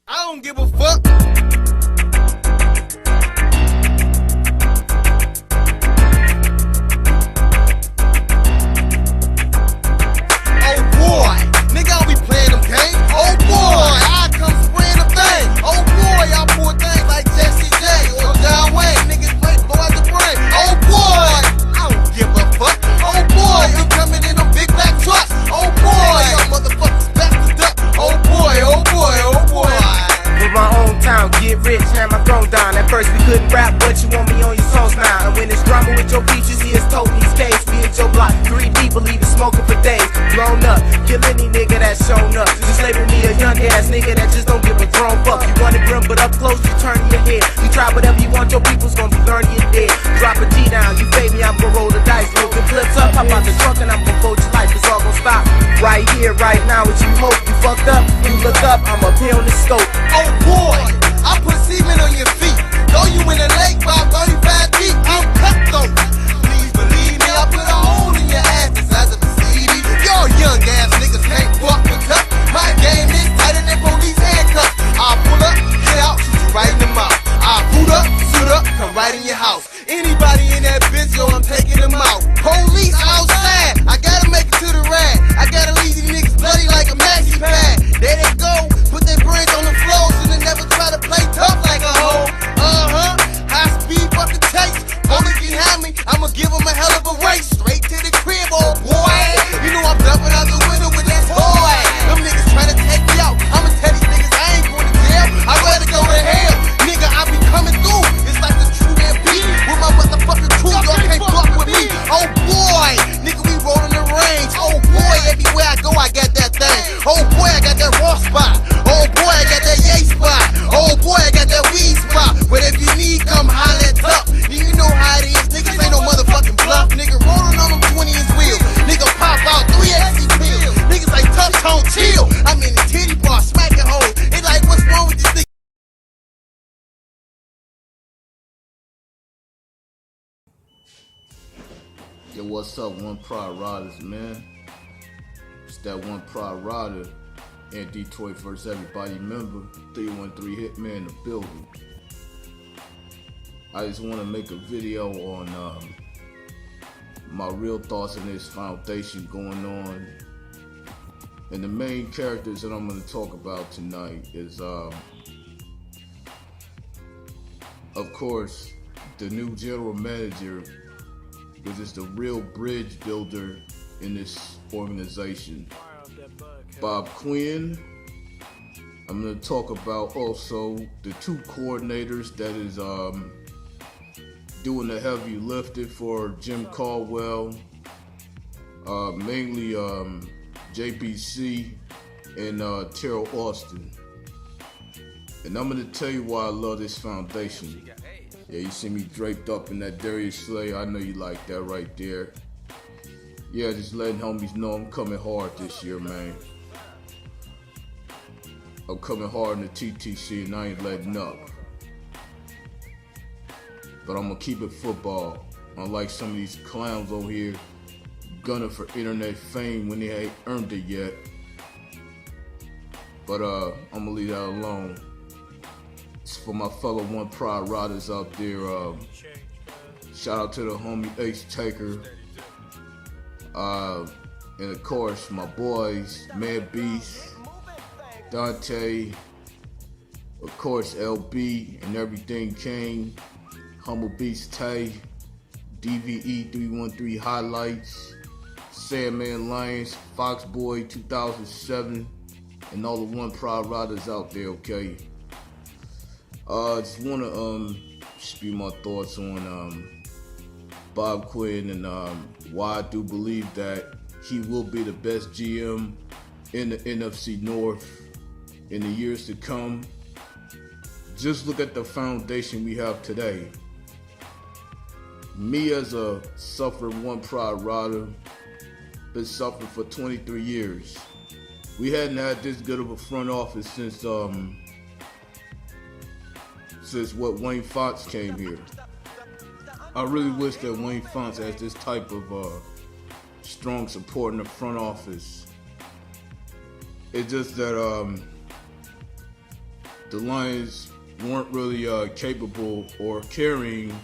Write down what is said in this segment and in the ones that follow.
I don't give a fuck. Oh boy, nigga, I don't be playing them games. Oh boy, I come spraying them things. Oh boy, I pull things like Jesse J or John Wayne. Niggas play blow out the brain. Oh boy, I don't give a fuck. Oh boy, we coming in them big black trucks. Oh boy, y'all motherfuckers backed up. Oh boy, oh boy, oh boy. With my own town, get rich, have my throne down. At first we couldn't rap, but you want me on your songs now. And when it's drama with your features, he is toting these case. We hit your block, 3D, believe it, smoking for days. Blown up, kill any nigga that's shown up. Just label me a young ass nigga that just don't give a thrown fuck. You want it grim, but up close, you turn your head. You try whatever you want, your people's gonna be learning you dead. Drop a G down, you fade me, I'm gonna roll the dice. Smoking flips up, hop out the trunk and I'm gonna fold your life. It's all gonna stop right here, right now. What you hope, you fucked up, you look up, I'm up here on the scope. Oh boy, I put semen on your feet. Throw you in the lake, 535 deep. I'm cutthroat. Please believe me, I put a hole in your ass the size of a CD. Y'all young ass niggas can't fuck with us. My game is tighter than police handcuffs. I pull up, get out, shoot you right in the mouth. I boot up, suit up, come right in your house. Anybody in that bitch, yo, I'm taking them out. Police outside, I gotta make it to the rag. I gotta leave these niggas bloody like a maxi pad. There they go, put their brains on the floor so they never try to play tough like a hoe. High speed fucking chase. Police behind me, I'ma give them a hell of a race. Straight to the crib, oh boy. You know I'm jumping out the window with that toy. Them niggas trying to take me out. I'ma tell these niggas I ain't going to jail. I'd rather go to hell. Nigga, I be coming through. It's like the true MP. With my motherfucking crew, y'all can't fuck with me. Oh boy, nigga, we rollin' the range. Oh boy, everywhere I go, I got that thing. Oh boy, I got that raw spot. Oh boy, I got that yay spot. Oh boy, I got that weed spot. But if you need, come holler at Tuck. You know how it is, niggas ain't no motherfucking bluff. Nigga rollin' on them 20-inch wheels. Nigga pop out 3 XC pills. Niggas like Tuck, don't chill. I'm in the titty bar, smacking hoes. They like, what's wrong with this nigga? Yo, what's up, One Pride Riders, man? It's that One Pride Rider and Detroit First Everybody member, 313 Hitman in the building. I just want to make a video on my real thoughts on this foundation going on. And the main characters that I'm going to talk about tonight is, of course, the new general manager, which is the real bridge builder in this organization, Bob Quinn. I'm going to talk about also the 2 coordinators that is doing the heavy lifting for Jim Caldwell, mainly JPC and Teryl Austin. And I'm going to tell you why I love this foundation. Yeah, you see me draped up in that Darius Slay. I know you like that right there. Yeah, just letting homies know I'm coming hard this year, man. I'm coming hard in the TTC and I ain't letting up. But I'm gonna keep it football. Unlike some of these clowns over here gunning for internet fame when they ain't earned it yet. But I'm gonna leave that alone. It's for my fellow One Pride Riders out there. Shout out to the homie Ace Taker. And of course, my boys, Mad Beast, Dante, of course, LB and Everything King, Humble Beast Tay, DVE 313 Highlights, Sandman Lions, Foxboy 2007, and all the One Pride Riders out there, okay? Just wanna spew my thoughts on Bob Quinn and why I do believe that he will be the best GM in the NFC North in the years to come. Just look at the foundation we have today. Me as a suffering One Pride Rider, been suffering for 23 years. We hadn't had this good of a front office since what Wayne Fonts came here. I really wish that Wayne Fonts has this type of strong support in the front office. It's just that the Lions weren't really capable or caring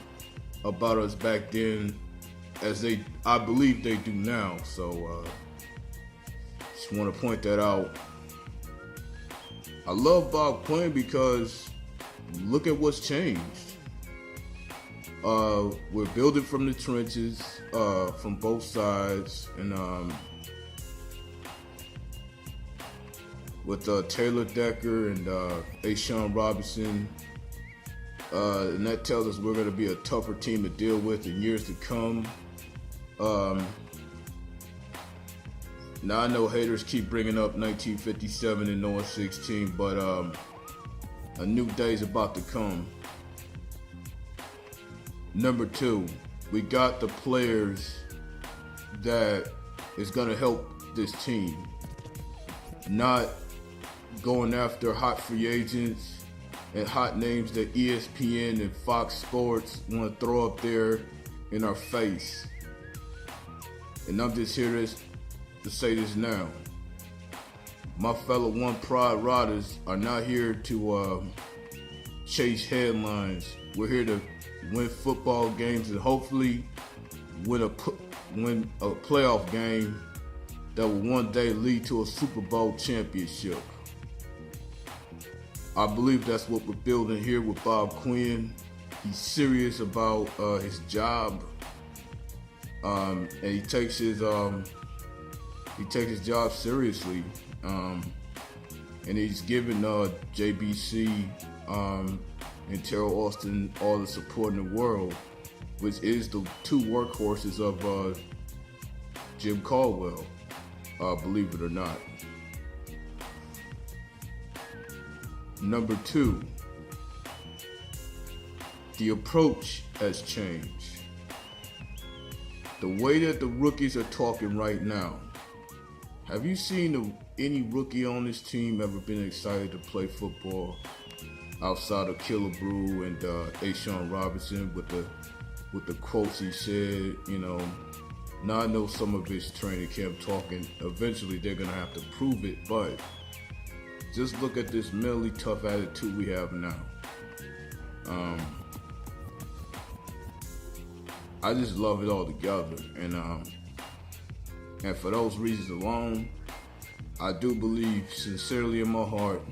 about us back then as I believe they do now. So just want to point that out. I love Bob Quinn because look at what's changed. We're building from the trenches, from both sides, and with Taylor Decker and Ashawn Robinson, and that tells us we're going to be a tougher team to deal with in years to come. Now I know haters keep bringing up 1957 and 0-16, but a new day's about to come. Number 2, we got the players that is going to help this team. Not going after hot free agents and hot names that ESPN and Fox Sports want to throw up there in our face. And I'm just here to say this now. My fellow One Pride Riders are not here to chase headlines. We're here to win football games and hopefully win a playoff game that will one day lead to a Super Bowl championship. I believe that's what we're building here with Bob Quinn. He's serious about his job, and he takes his job seriously. And he's given JBC and Teryl Austin all the support in the world, which is the 2 workhorses of Jim Caldwell, believe it or not. Number 2, the approach has changed. The way that the rookies are talking right now. Have you seen any rookie on this team ever been excited to play football outside of Killebrew and Ashawn Robinson with the quotes he said? You know, now I know some of his training camp talking. Eventually, they're gonna have to prove it, but just look at this mentally tough attitude we have now. I just love it all together, and for those reasons alone, I do believe sincerely in my heart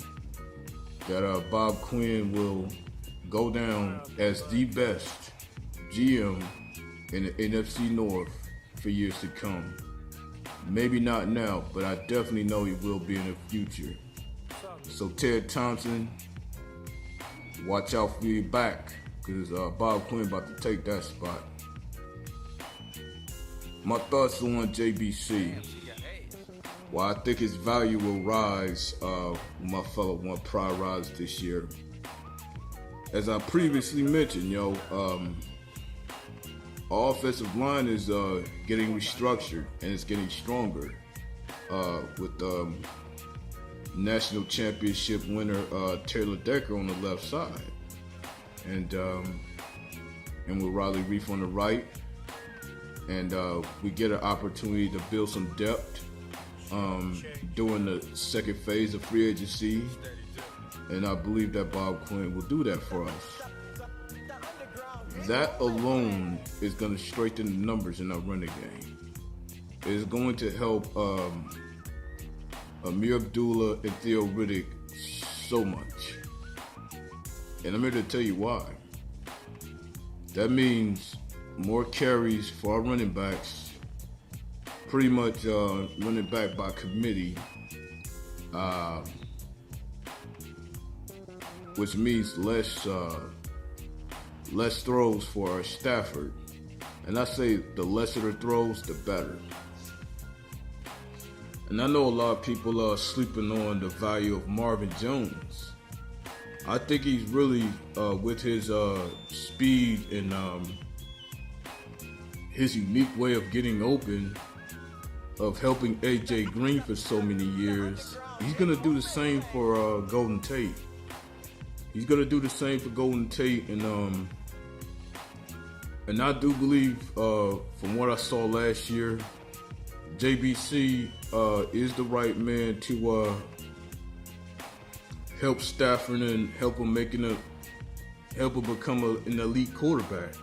that Bob Quinn will go down as the best GM in the NFC North for years to come. Maybe not now, but I definitely know he will be in the future. So Ted Thompson, watch out for your back, because Bob Quinn about to take that spot. My thoughts on JBC. Well, I think his value will rise with my fellow One Pride Riders this year. As I previously mentioned, our offensive line is getting restructured and it's getting stronger with national championship winner Taylor Decker on the left side, and with Riley Reef on the right, and we get an opportunity to build some depth during the second phase of free agency, and I believe that Bob Quinn will do that for us. That alone is going to straighten the numbers in our running game. It's going to help Amir Abdullah and Theo Riddick so much. And I'm here to tell you why. That means more carries for our running backs, pretty much running back by committee, which means less throws for our Stafford. And I say the lesser the throws, the better. And I know a lot of people are sleeping on the value of Marvin Jones. I think he's really, with his speed and his unique way of getting open, of helping AJ Green for so many years, he's going to do the same for Golden Tate. He's going to do the same for Golden Tate, and I do believe, from what I saw last year, JBC is the right man to help Stafford and help him become an elite quarterback.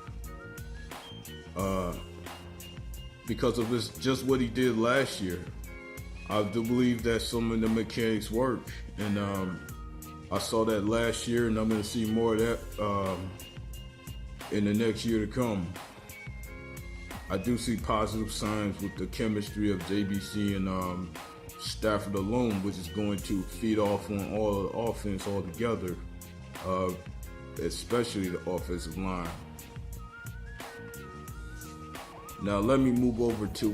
Because of just what he did last year. I do believe that some of the mechanics work, and I saw that last year, and I'm going to see more of that in the next year to come. I do see positive signs with the chemistry of JBC and Stafford alone, which is going to feed off on all the offense altogether, especially the offensive line. Now let me move over to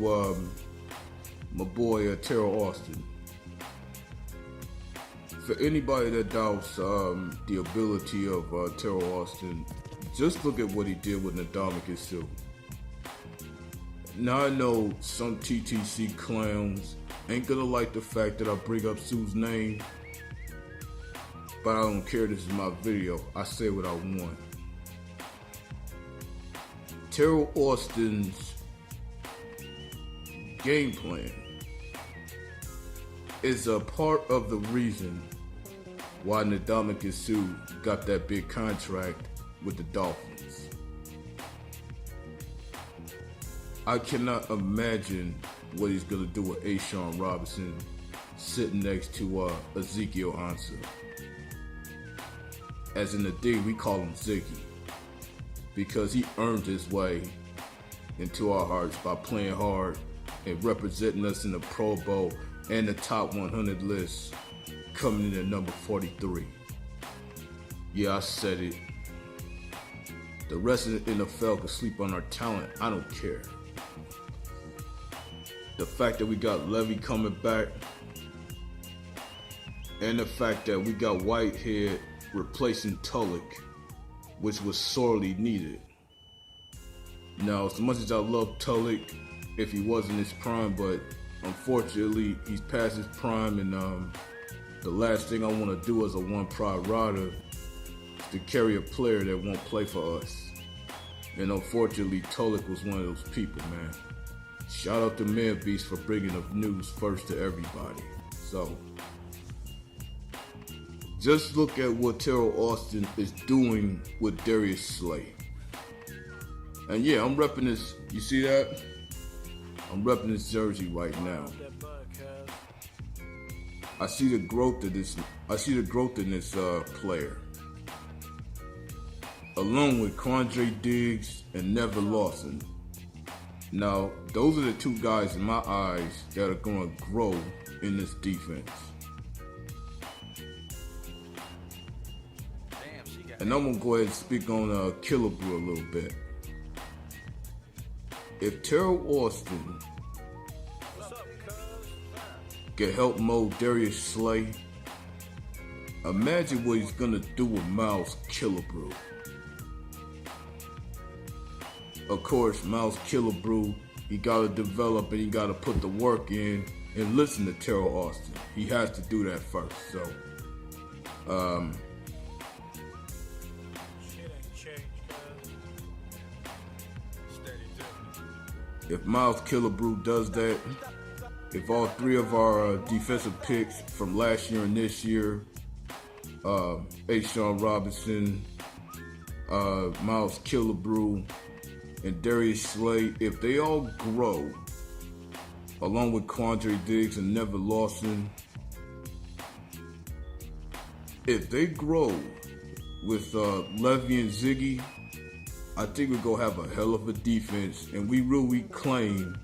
my boy Teryl Austin. For anybody that doubts the ability of Teryl Austin, just look at what he did with Ndamukong Suh. Now I know some TTC clowns ain't gonna like the fact that I bring up Suh's name, but I don't care. This is my video. I say what I want. Teryl Austin's game plan is a part of the reason why Ndamukong Suh got that big contract with the Dolphins. I cannot imagine what he's going to do with A'Shawn Robinson sitting next to Ezekiel Ansah. As in the D, we call him Ziggy, because he earned his way into our hearts by playing hard and representing us in the Pro Bowl and the top 100 list, coming in at number 43. Yeah, I said it. The rest of the NFL can sleep on our talent. I don't care. The fact that we got Levy coming back, and the fact that we got Whitehead replacing Tulloch, which was sorely needed. Now, as much as I love Tulloch, if he was in his prime, but unfortunately he's past his prime, and the last thing I want to do as a one pride rider is to carry a player that won't play for us. And unfortunately, Tulloch was one of those people, man. Shout out to Man Beast for bringing the news first to everybody. So, just look at what Teryl Austin is doing with Darius Slay. And yeah, I'm repping this. You see that? I'm repping this jersey right now. I see the growth of this. I see the growth in this player, along with Quandre Diggs and Neville Lawson. Now, those are the two guys in my eyes that are going to grow in this defense. And I'm going to go ahead and speak on Killebrew a little bit. If Teryl Austin can help mold Darius Slay, imagine what he's going to do with Miles Killebrew. Of course, Miles Killebrew, he got to develop and he got to put the work in and listen to Teryl Austin. He has to do that first. So, if Miles Killebrew does that, if all three of our defensive picks from last year and this year, A'Shawn Robinson, Miles Killebrew, and Darius Slay, if they all grow, along with Quandre Diggs and Neville Lawson, if they grow with Levy and Ziggy, I think we're going to have a hell of a defense, and we really claim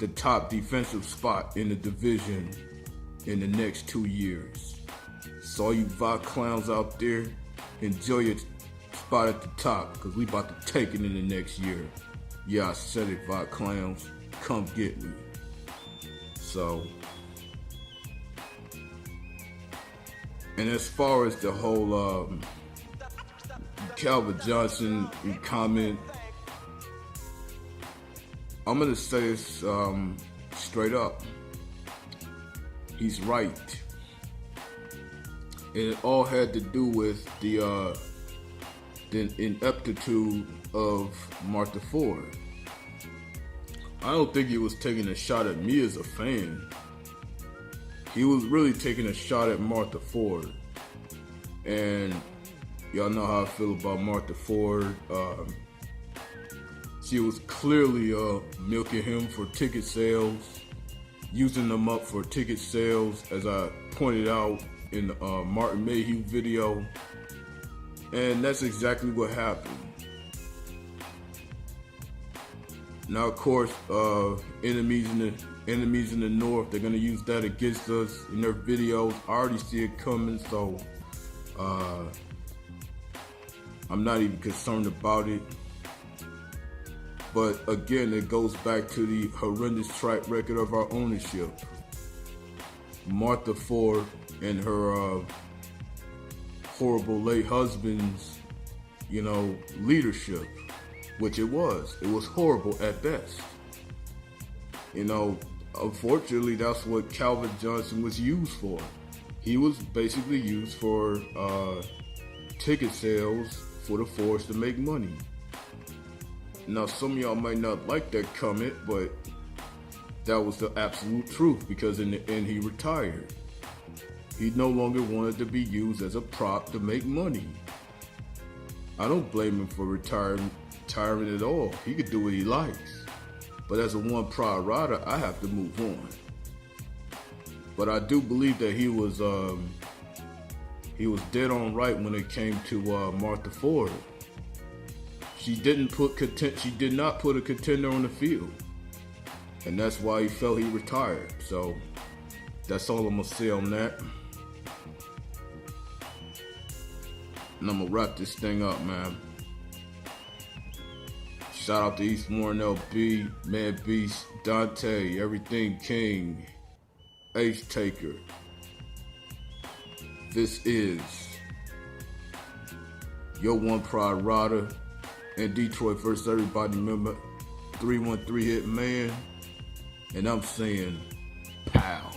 the top defensive spot in the division in the next 2 years. So all you VOD clowns out there, enjoy your spot at the top, because we about to take it in the next year. Yeah, I said it, VOD clowns. Come get me. So, and as far as the whole Calvin Johnson comment, I'm going to say this straight up. He's right. And it all had to do with the ineptitude of Martha Ford. I don't think he was taking a shot at me as a fan. he was really taking a shot at Martha Ford. And y'all know how I feel about Martha Ford. She was clearly milking him for ticket sales, using them up for ticket sales, as I pointed out in the Martin Mayhew video. And that's exactly what happened. Now, of course, enemies in the North, they're gonna use that against us in their videos. I already see it coming, so I'm not even concerned about it. But again, it goes back to the horrendous track record of our ownership. Martha Ford and her horrible late husband's, leadership, which it was. It was horrible at best. Unfortunately, that's what Calvin Johnson was used for. He was basically used for ticket sales for the Fords to make money. Now, some of y'all might not like that comment, but that was the absolute truth, because in the end, he retired. He no longer wanted to be used as a prop to make money. I don't blame him for retiring at all. He could do what he likes. But as a one pride rider, I have to move on. But I do believe that he was dead on right when it came to Martha Ford. She did not put a contender on the field. And that's why he felt he retired. So that's all I'm gonna say on that. And I'm gonna wrap this thing up, man. Shout out to East Warren LB, Mad Beast, Dante, Everything King, Ace Taker. This is your One Pride Rider and Detroit versus Everybody member, 313 Hit Man. And I'm saying, pow.